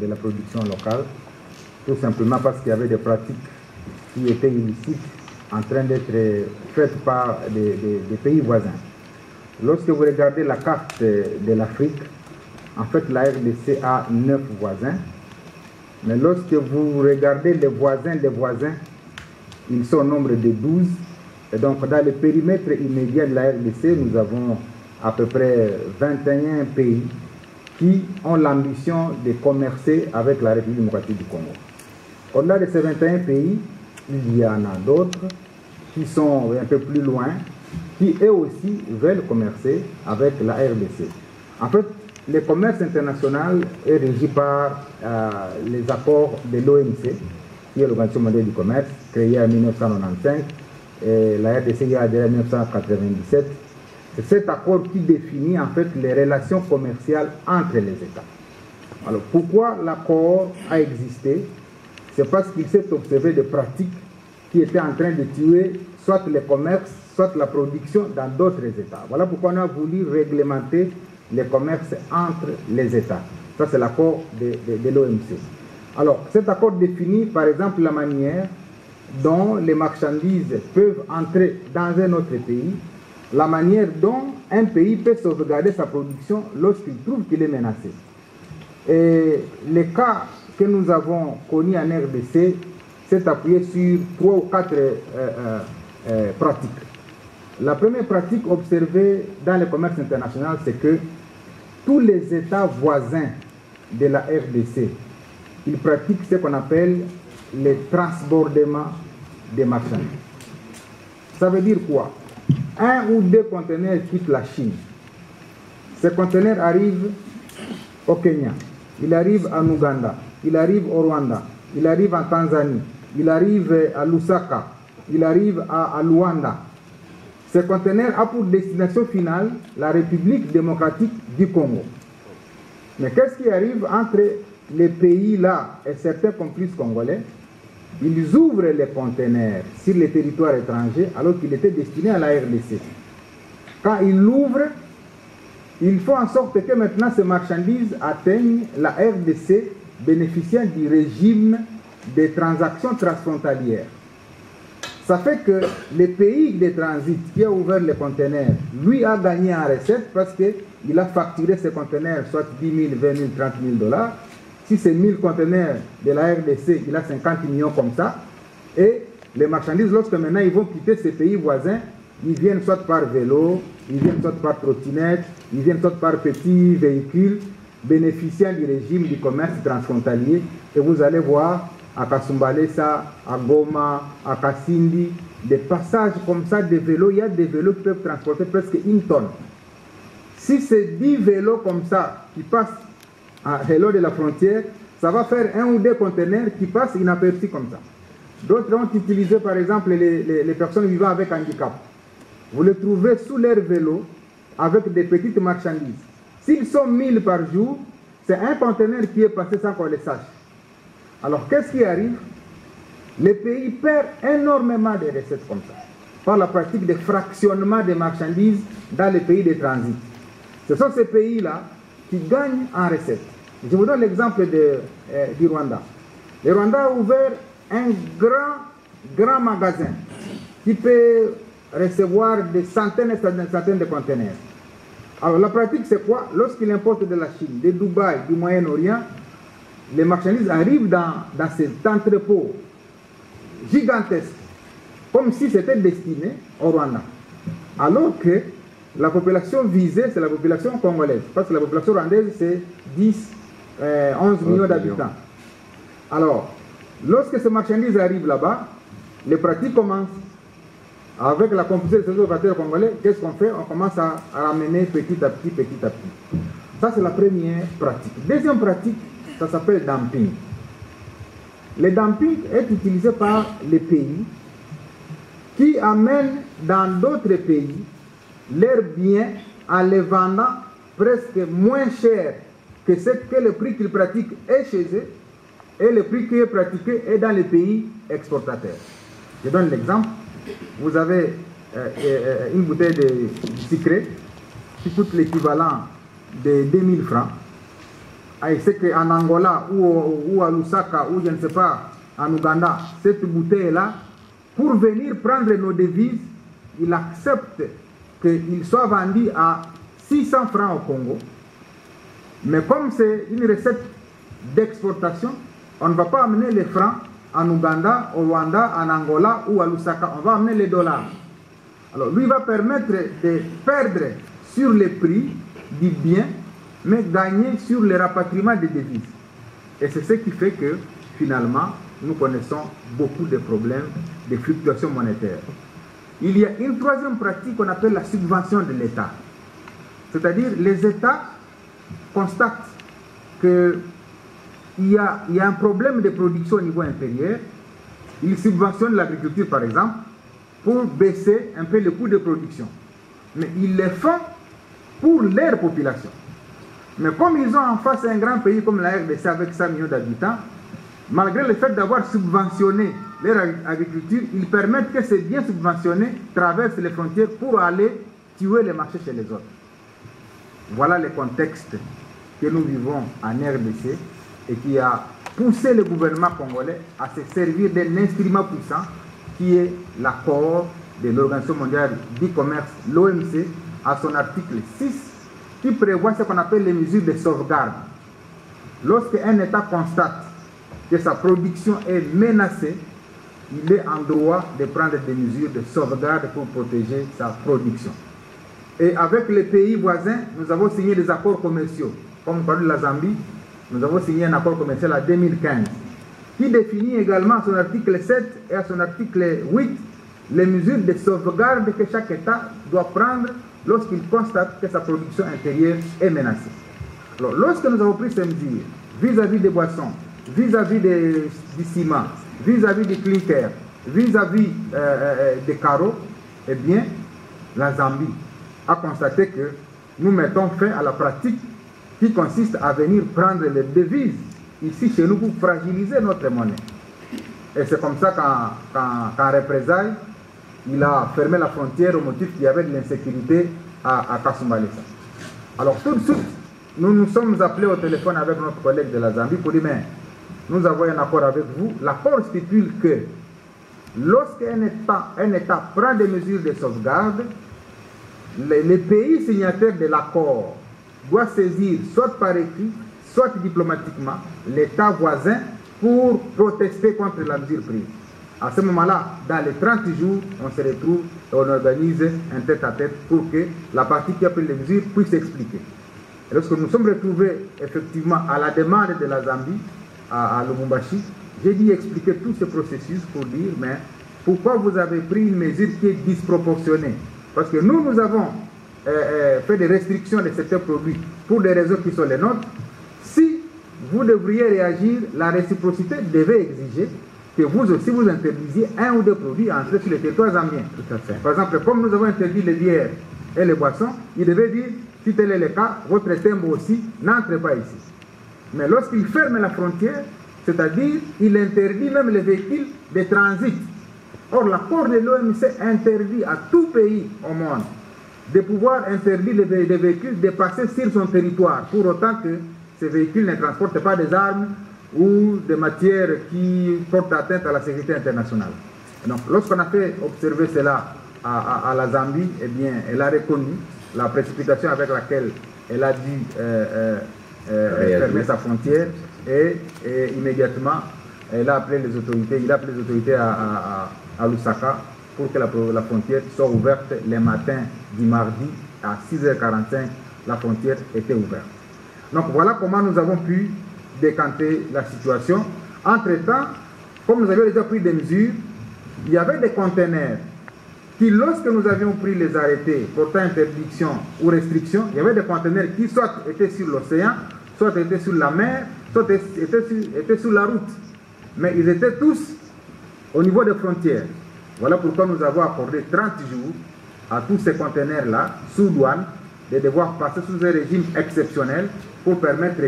de la production locale, tout simplement parce qu'il y avait des pratiques qui étaient illicites en train d'être faites par des pays voisins. Lorsque vous regardez la carte de l'Afrique, en fait la RDC a 9 voisins, mais lorsque vous regardez les voisins des voisins, ils sont au nombre de 12. Et donc dans le périmètre immédiat de la RDC, nous avons à peu près 21 pays qui ont l'ambition de commercer avec la République démocratique du Congo. Au-delà de ces 21 pays, il y en a d'autres qui sont un peu plus loin, qui eux aussi veulent commercer avec la RDC. En fait, le commerce international est régi par les accords de l'OMC, qui est l'Organisation mondiale du commerce, créée en 1995, et la RDC y a adhéré en 1997. C'est cet accord qui définit en fait les relations commerciales entre les États. Alors pourquoi l'accord a existé? C'est parce qu'il s'est observé des pratiques qui étaient en train de tuer soit le commerce, soit la production dans d'autres États. Voilà pourquoi on a voulu réglementer le commerce entre les États. Ça, c'est l'accord de l'OMC. Alors, cet accord définit, par exemple, la manière dont les marchandises peuvent entrer dans un autre pays, la manière dont un pays peut sauvegarder sa production lorsqu'il trouve qu'il est menacé. Et les cas que nous avons connus en RDC s'est appuyé sur 3 ou 4 pratiques. La première pratique observée dans le commerce international, c'est que tous les États voisins de la RDC, ils pratiquent ce qu'on appelle le transbordement des marchandises. Ça veut dire quoi? 1 ou 2 conteneurs quittent la Chine. Ces conteneurs arrivent au Kenya, ils arrivent en Ouganda, ils arrivent au Rwanda, ils arrivent en Tanzanie, ils arrivent à Lusaka, ils arrivent à Luanda. Ces conteneurs ont pour destination finale la République démocratique du Congo. Mais qu'est-ce qui arrive entre les pays là et certains complices congolais? Ils ouvrent les conteneurs sur les territoires étrangers alors qu'ils étaient destinés à la RDC. Quand ils l'ouvrent, ils font en sorte que maintenant ces marchandises atteignent la RDC bénéficiant du régime des transactions transfrontalières. Ça fait que le pays de transit qui a ouvert les conteneurs, lui a gagné en recette parce qu'il a facturé ses conteneurs soit 10 000, 20 000, 30 000 dollars. Si c'est 1000 conteneurs de la RDC, il a 50 millions comme ça. Et les marchandises, lorsque maintenant ils vont quitter ces pays voisins, ils viennent soit par vélo, ils viennent soit par trottinette, ils viennent soit par petits véhicules bénéficiant du régime du commerce transfrontalier. Et vous allez voir à Kasumbalesa, à Goma, à Kasindi, des passages comme ça de vélos. Il y a des vélos qui peuvent transporter presque 1 tonne. Si c'est 10 vélos comme ça qui passent à l'eau de la frontière, ça va faire 1 ou 2 conteneurs qui passent inaperçus comme ça. D'autres ont utilisé par exemple les personnes vivant avec handicap. Vous les trouvez sous leur vélo avec des petites marchandises. S'ils sont 1000 par jour, c'est un conteneur qui est passé sans qu'on le sache. Alors qu'est-ce qui arrive? Les pays perdent énormément de recettes comme ça, par la pratique de fractionnement des marchandises dans les pays de transit. Ce sont ces pays-là qui gagnent en recettes. Je vous donne l'exemple du Rwanda. Le Rwanda a ouvert un grand magasin qui peut recevoir des centaines et des centaines de conteneurs. Alors la pratique c'est quoi? Lorsqu'il importe de la Chine, de Dubaï, du Moyen-Orient, les marchandises arrivent dans cet entrepôt gigantesque, comme si c'était destiné au Rwanda. Alors que la population visée, c'est la population congolaise, parce que la population rwandaise, c'est 11 millions d'habitants. Alors, lorsque ces marchandises arrivent là-bas, les pratiques commencent. Avec la complicité des opérateurs congolais, qu'est-ce qu'on fait? On commence à ramener petit à petit, petit à petit. Ça, c'est la première pratique. Deuxième pratique, ça s'appelle dumping. Le dumping est utilisé par les pays qui amènent dans d'autres pays leurs biens en les vendant presque moins cher que le prix qu'ils pratiquent est chez eux et le prix qui est pratiqué est dans les pays exportateurs. Je donne l'exemple. Vous avez une bouteille de sucré qui coûte l'équivalent de 2000 francs. c'est qu'en Angola ou à Lusaka ou je ne sais pas, en Ouganda, cette bouteille-là, pour venir prendre nos devises, il accepte qu'il soit vendu à 600 francs au Congo. Mais comme c'est une recette d'exportation, on ne va pas amener les francs en Ouganda, au Rwanda, en Angola ou à Lusaka. On va amener les dollars. Alors lui va permettre de perdre sur les prix du bien, mais gagner sur le rapatriement des devises. Et c'est ce qui fait que finalement, nous connaissons beaucoup de problèmes de fluctuations monétaires. Il y a une troisième pratique qu'on appelle la subvention de l'État. C'est-à-dire les États constatent qu'il y a un problème de production au niveau intérieur. Ils subventionnent l'agriculture par exemple pour baisser un peu le coût de production. Mais ils le font pour leur population. Mais comme ils ont en face un grand pays comme la RDC avec 100 millions d'habitants, malgré le fait d'avoir subventionné leur agriculture, ils permettent que ces biens subventionnés traversent les frontières pour aller tuer les marchés chez les autres. Voilà le contexte que nous vivons en RDC et qui a poussé le gouvernement congolais à se servir d'un instrument puissant qui est l'accord de l'Organisation mondiale du commerce, l'OMC, à son article 6, qui prévoit ce qu'on appelle les mesures de sauvegarde. Lorsqu'un État constate que sa production est menacée, il est en droit de prendre des mesures de sauvegarde pour protéger sa production. Et avec les pays voisins, nous avons signé des accords commerciaux. Comme on parle de la Zambie, nous avons signé un accord commercial en 2015 qui définit également à son article 7 et à son article 8 les mesures de sauvegarde que chaque État doit prendre lorsqu'il constate que sa production intérieure est menacée. Alors, lorsque nous avons pris ces mesures vis-à-vis des boissons, vis-à-vis du ciment, vis-à-vis du clinker, vis-à-vis des carreaux, eh bien, la Zambie a constaté que nous mettons fin à la pratique qui consiste à venir prendre les devises ici chez nous pour fragiliser notre monnaie. Et c'est comme ça qu'en représailles, il a fermé la frontière au motif qu'il y avait de l'insécurité à Kasumbalesa. Alors tout de suite, nous nous sommes appelés au téléphone avec notre collègue de la Zambie pour dire, mais nous avons un accord avec vous. L'accord stipule que lorsqu'un État prend des mesures de sauvegarde, les pays signataires de l'accord doivent saisir soit par écrit, soit diplomatiquement, l'État voisin pour protester contre la mesure prise. À ce moment-là, dans les 30 jours, on se retrouve et on organise un tête-à-tête pour que la partie qui a pris les mesures puisse s'expliquer. Lorsque nous sommes retrouvés effectivement à la demande de la Zambie, à Lubumbashi, j'ai dû expliquer tout ce processus pour dire, mais pourquoi vous avez pris une mesure qui est disproportionnée? Parce que nous avons fait des restrictions de certains produits pour des raisons qui sont les nôtres. Si vous devriez réagir, la réciprocité devait exiger que vous aussi vous interdisiez un ou deux produits à entrer sur le territoire zambien. Par exemple, comme nous avons interdit les bières et les boissons, il devait dire, si tel est le cas, votre timbre aussi n'entre pas ici. Mais lorsqu'il ferme la frontière, c'est-à-dire il interdit même les véhicules de transit. Or, l'accord de l'OMC interdit à tout pays au monde de pouvoir interdire les véhicules de passer sur son territoire, pour autant que ces véhicules ne transportent pas des armes ou des matières qui portent atteinte à la sécurité internationale. Donc, lorsqu'on a fait observer cela à la Zambie, eh bien, elle a reconnu la précipitation avec laquelle elle a dû fermer sa frontière et immédiatement, elle a appelé les autorités, il a appelé les autorités à Lusaka pour que la frontière soit ouverte les matins du mardi à 6h45, la frontière était ouverte. Donc voilà comment nous avons pu décanter la situation. Entre-temps, comme nous avions déjà pris des mesures, il y avait des conteneurs qui, lorsque nous avions pris les arrêtés portant interdiction ou restriction, il y avait des conteneurs qui soit étaient sur l'océan, soit étaient sur la mer, soit étaient sur la route. Mais ils étaient tous au niveau des frontières. Voilà pourquoi nous avons accordé 30 jours à tous ces conteneurs-là, sous douane, de devoir passer sous un régime exceptionnel pour permettre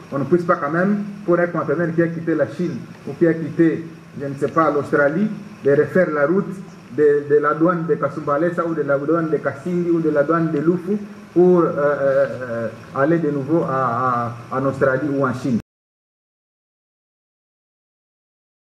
qu'on ne puisse pas quand même, pour un conteneur qui a quitté la Chine ou qui a quitté, je ne sais pas, l'Australie, de refaire la route de la douane de Kasumbalesa ou de la douane de Kasindi ou de la douane de Lufu pour aller de nouveau en Australie ou en Chine.